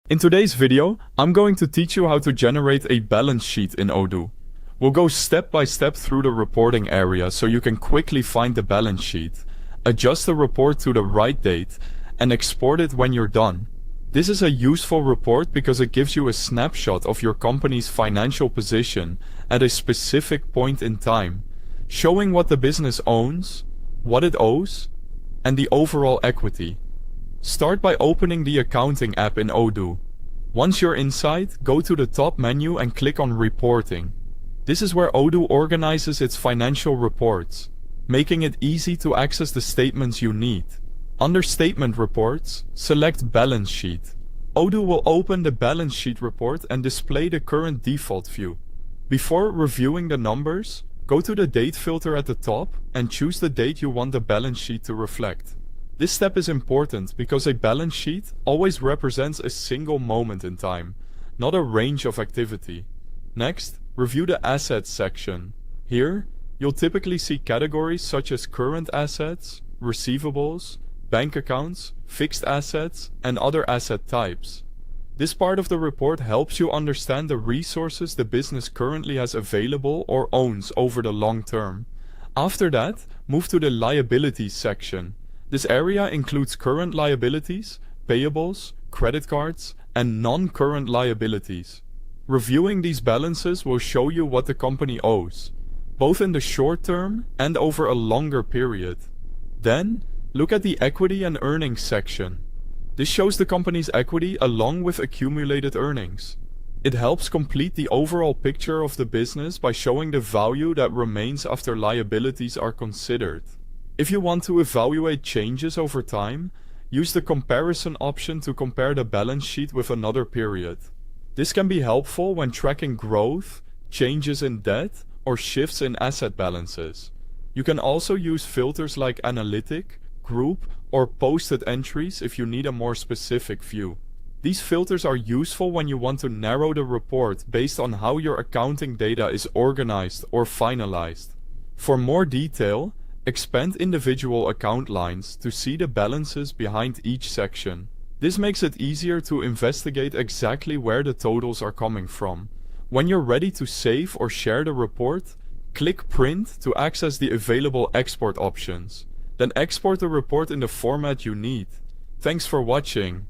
In today's video, I'm going to teach you how to generate a balance sheet in Odoo. We'll go step by step through the reporting area so you can quickly find the balance sheet, adjust the report to the right date, and export it when you're done. This is a useful report because it gives you a snapshot of your company's financial position at a specific point in time, showing what the business owns, what it owes, and the overall equity. Start by opening the Accounting app in Odoo. Once you're inside, go to the top menu and click on Reporting. This is where Odoo organizes its financial reports, making it easy to access the statements you need. Under Statement Reports, select Balance Sheet. Odoo will open the balance sheet report and display the current default view. Before reviewing the numbers, go to the Date filter at the top and choose the date you want the balance sheet to reflect. This step is important because a balance sheet always represents a single moment in time, not a range of activity. Next, review the Assets section. Here, you'll typically see categories such as current assets, receivables, bank accounts, fixed assets, and other asset types. This part of the report helps you understand the resources the business currently has available or owns over the long term. After that, move to the Liabilities section. This area includes current liabilities, payables, credit cards, and non-current liabilities. Reviewing these balances will show you what the company owes, both in the short term and over a longer period. Then, look at the Equity and Earnings section. This shows the company's equity along with accumulated earnings. It helps complete the overall picture of the business by showing the value that remains after liabilities are considered. If you want to evaluate changes over time, use the comparison option to compare the balance sheet with another period. This can be helpful when tracking growth, changes in debt, or shifts in asset balances. You can also use filters like Analytic, Group, or Posted entries if you need a more specific view. These filters are useful when you want to narrow the report based on how your accounting data is organized or finalized. For more detail, expand individual account lines to see the balances behind each section. This makes it easier to investigate exactly where the totals are coming from. When you're ready to save or share the report, click Print to access the available export options. Then export the report in the format you need. Thanks for watching.